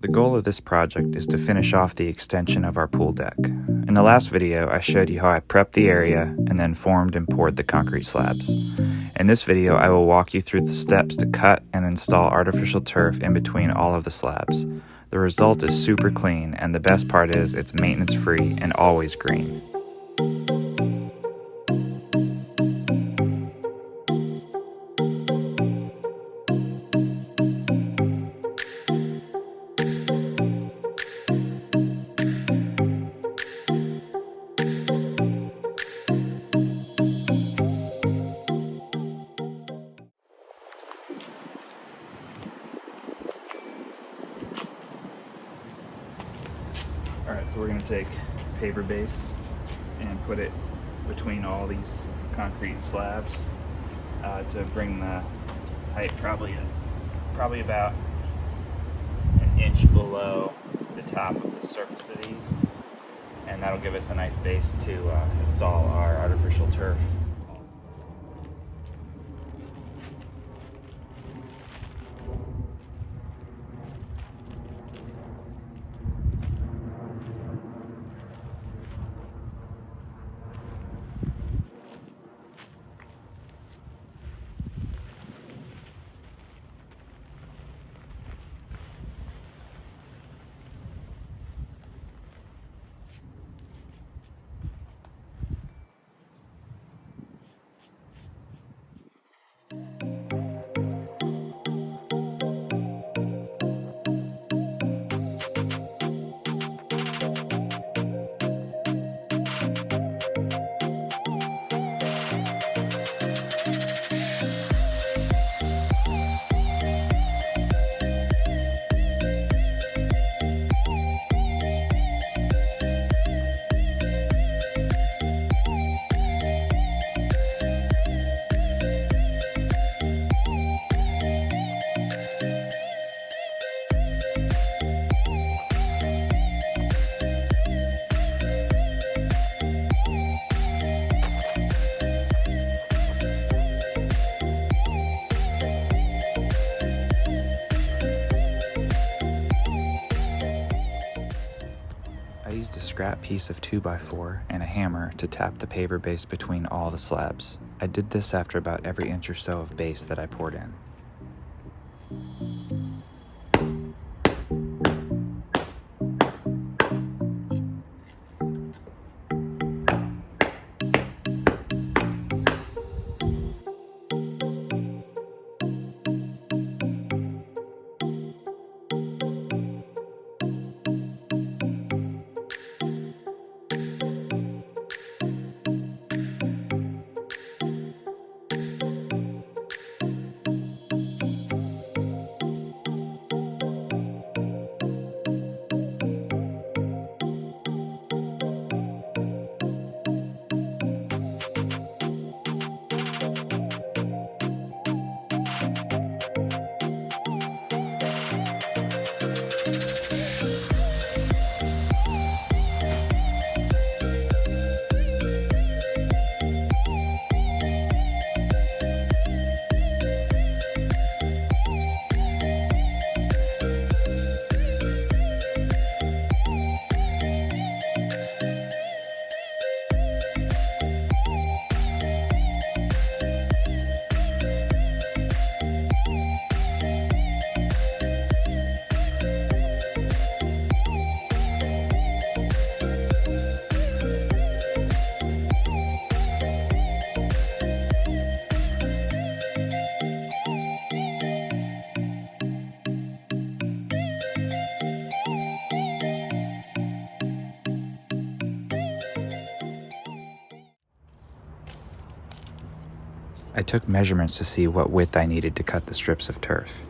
The goal of this project is to finish off the extension of our pool deck. In the last video, I showed you how I prepped the area and then formed and poured the concrete slabs. In this video, I will walk you through the steps to cut and install artificial turf in between all of the slabs. The result is super clean, and the best part is it's maintenance-free and always green. Alright, so we're going to take paver base and put it between all these concrete slabs to bring the height probably about an inch below the top of the surface of these, and that'll give us a nice base to install our artificial turf. I used a scrap piece of 2x4 and a hammer to tap the paver base between all the slabs. I did this after about every inch or so of base that I poured in. I took measurements to see what width I needed to cut the strips of turf.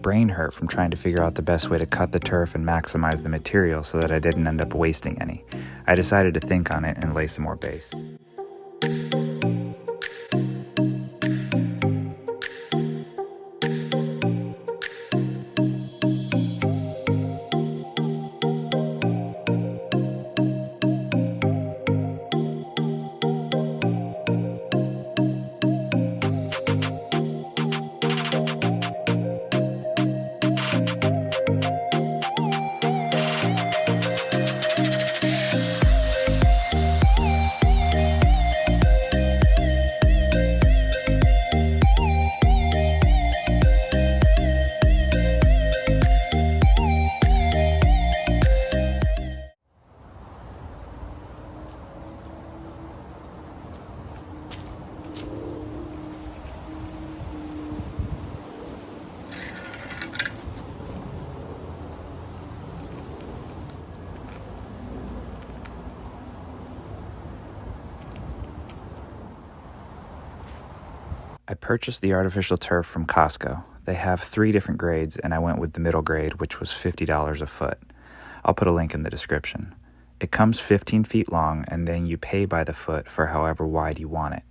brain hurt from trying to figure out the best way to cut the turf and maximize the material so that I didn't end up wasting any. I decided to think on it and lay some more base. I purchased the artificial turf from Costco. They have 3 different grades, and I went with the middle grade, which was $50 a foot. I'll put a link in the description. It comes 15 feet long, and then you pay by the foot for however wide you want it.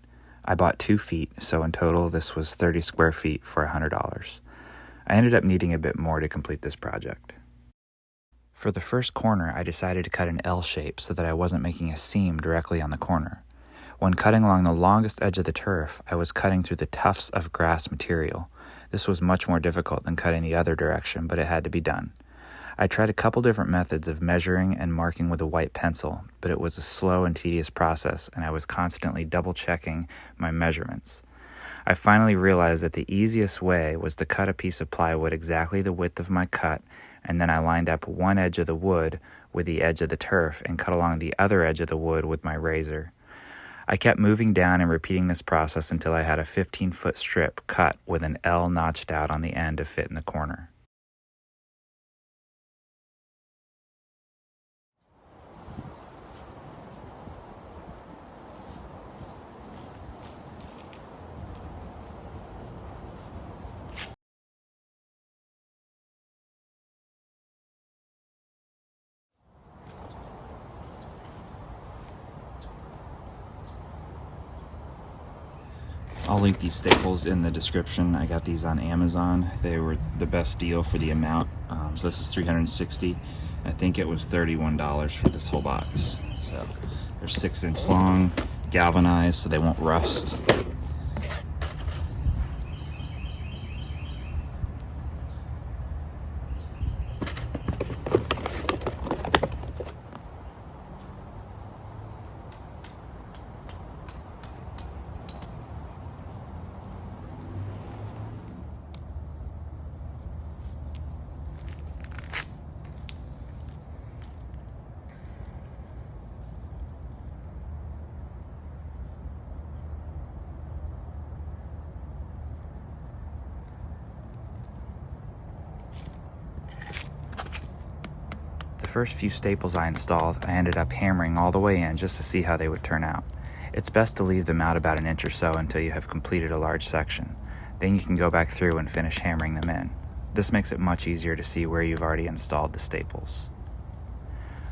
I bought 2 feet, so in total this was 30 square feet for $100. I ended up needing a bit more to complete this project. For the first corner, I decided to cut an L shape so that I wasn't making a seam directly on the corner. When cutting along the longest edge of the turf, I was cutting through the tufts of grass material. This was much more difficult than cutting the other direction, but it had to be done. I tried a couple different methods of measuring and marking with a white pencil, but it was a slow and tedious process, and I was constantly double-checking my measurements. I finally realized that the easiest way was to cut a piece of plywood exactly the width of my cut, and then I lined up one edge of the wood with the edge of the turf and cut along the other edge of the wood with my razor. I kept moving down and repeating this process until I had a 15-foot strip cut with an L notched out on the end to fit in the corner. I'll link these staples in the description. I got these on Amazon. They were the best deal for the amount. So this is $360. I think it was $31 for this whole box. So they're 6-inch long, galvanized so they won't rust. The first few staples I installed, I ended up hammering all the way in just to see how they would turn out. It's best to leave them out about an inch or so until you have completed a large section. Then you can go back through and finish hammering them in. This makes it much easier to see where you've already installed the staples.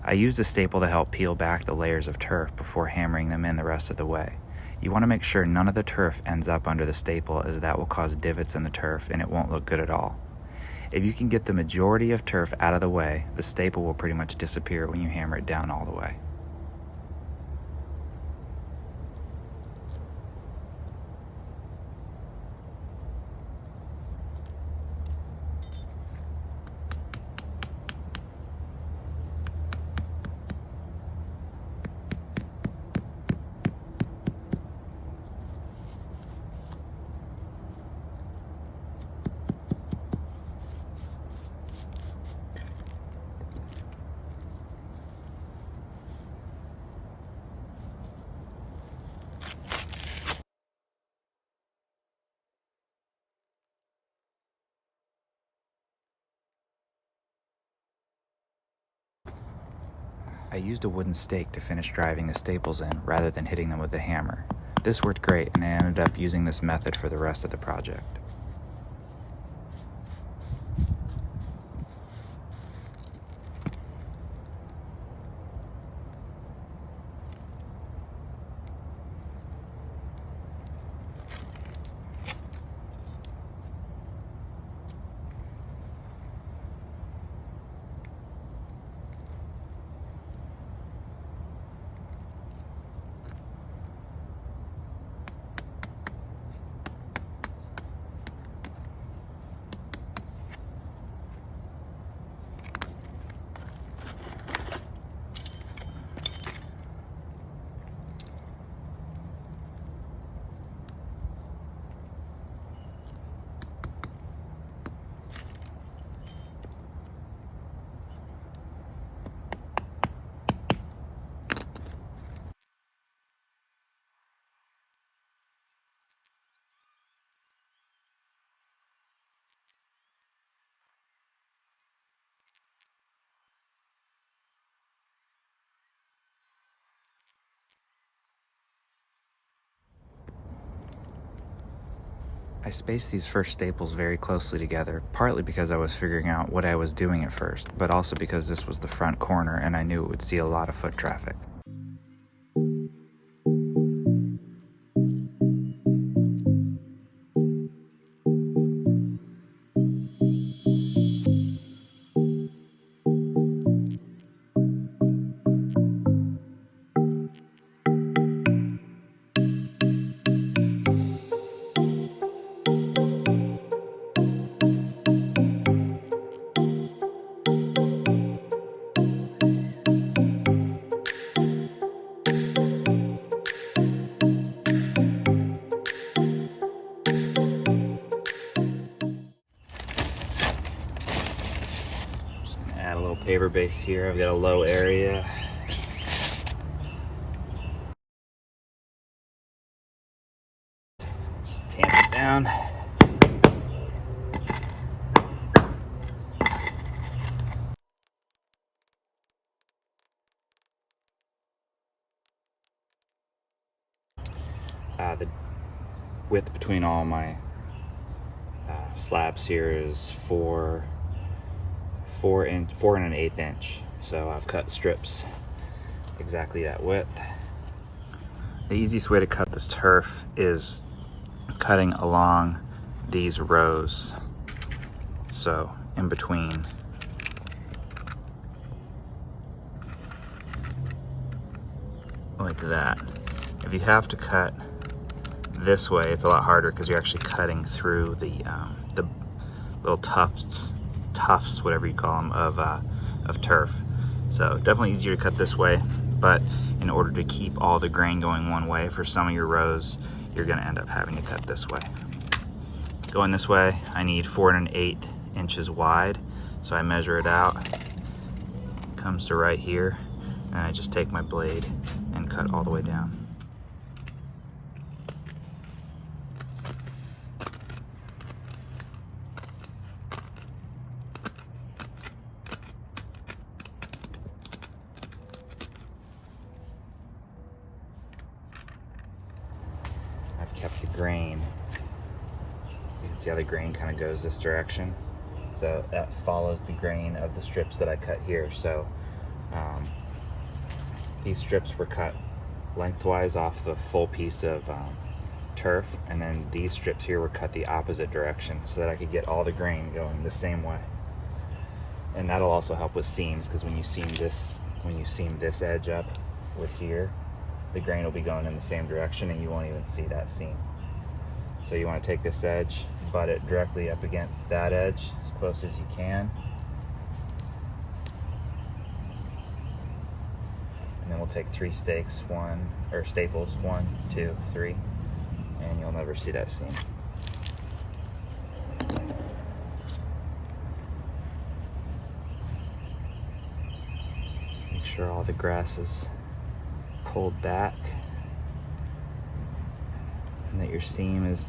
I used a staple to help peel back the layers of turf before hammering them in the rest of the way. You want to make sure none of the turf ends up under the staple, as that will cause divots in the turf and it won't look good at all. If you can get the majority of turf out of the way, the staple will pretty much disappear when you hammer it down all the way. I used a wooden stake to finish driving the staples in rather than hitting them with the hammer. This worked great, and I ended up using this method for the rest of the project. I spaced these first staples very closely together, partly because I was figuring out what I was doing at first, but also because this was the front corner and I knew it would see a lot of foot traffic. Add a little paver base here. I've got a low area. Just tamp it down. The width between all my slabs here is 4 and 1/8 inch. So I've cut strips exactly that width. The easiest way to cut this turf is cutting along these rows. So in between. Like that. If you have to cut this way, it's a lot harder because you're actually cutting through the little tufts, whatever you call them, of turf. So definitely easier to cut this way, but in order to keep all the grain going one way for some of your rows, you're going to end up having to cut this way. Going this way, I need 4 1/8 inches wide, so I measure it out. It comes to right here, and I just take my blade and cut all the way down. I've kept the grain. You can see how the grain kind of goes this direction. So that follows the grain of the strips that I cut here. So these strips were cut lengthwise off the full piece of turf, and then these strips here were cut the opposite direction so that I could get all the grain going the same way. And that'll also help with seams, because when you seam this edge up with here, the grain will be going in the same direction and you won't even see that seam. So you want to take this edge, butt it directly up against that edge as close as you can. And then we'll take 3 staples, 1, 2, 3, and you'll never see that seam. Make sure all the grass is pulled back and that your seam is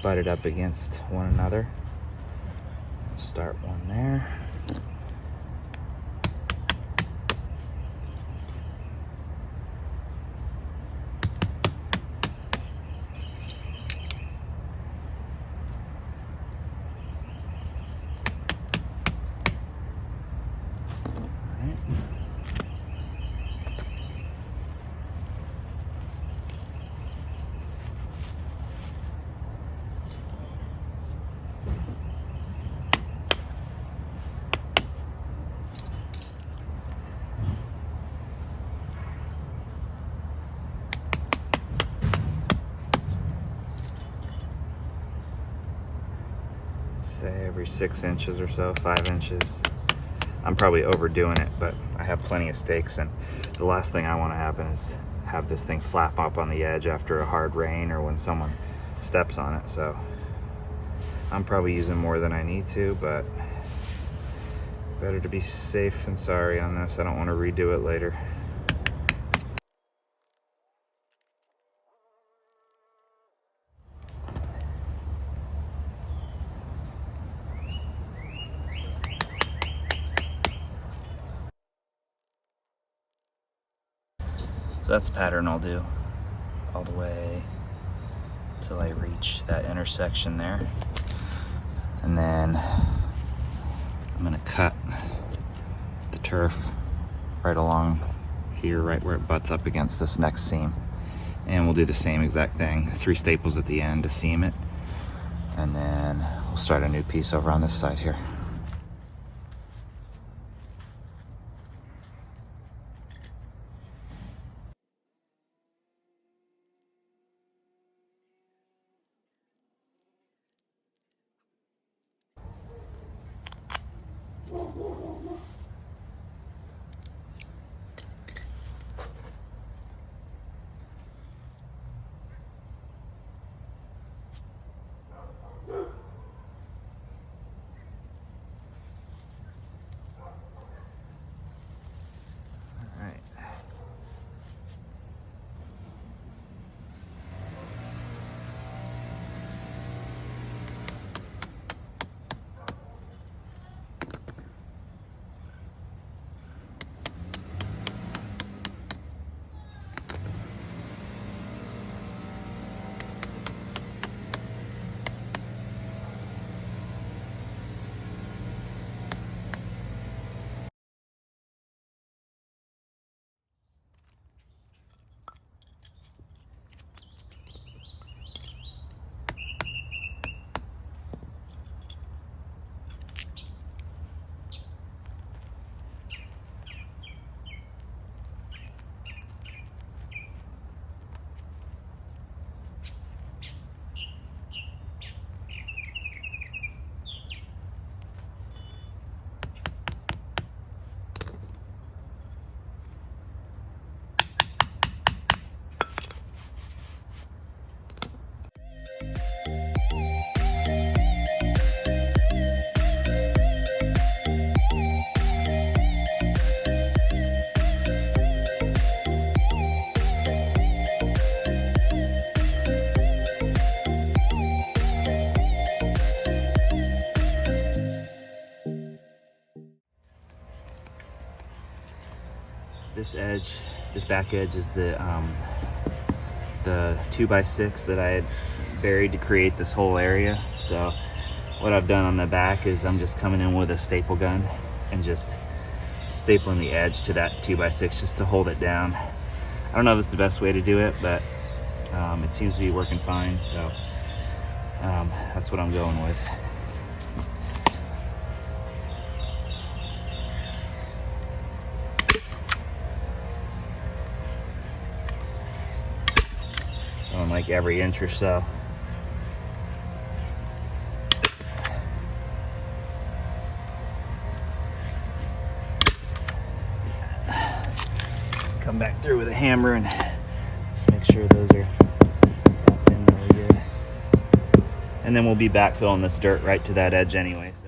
butted up against one another. Start one there. Say every 6 inches or so, 5 inches. I'm probably overdoing it, but I have plenty of stakes, and the last thing I want to happen is have this thing flap up on the edge after a hard rain or when someone steps on it. So I'm probably using more than I need to, but better to be safe than sorry on this. I don't want to redo it later. So that's the pattern I'll do all the way till I reach that intersection there. And then I'm gonna cut the turf right along here, right where it butts up against this next seam. And we'll do the same exact thing, 3 staples at the end to seam it. And then we'll start a new piece over on this side here. This back edge is the 2x6 that I had buried to create this whole area. So what I've done on the back is I'm just coming in with a staple gun and just stapling the edge to that 2x6 just to hold it down. I don't know if it's the best way to do it, but it seems to be working fine. So that's what I'm going with. On like every inch or so. Come back through with a hammer and just make sure those are tapped in really good. And then we'll be backfilling this dirt right to that edge anyway. So.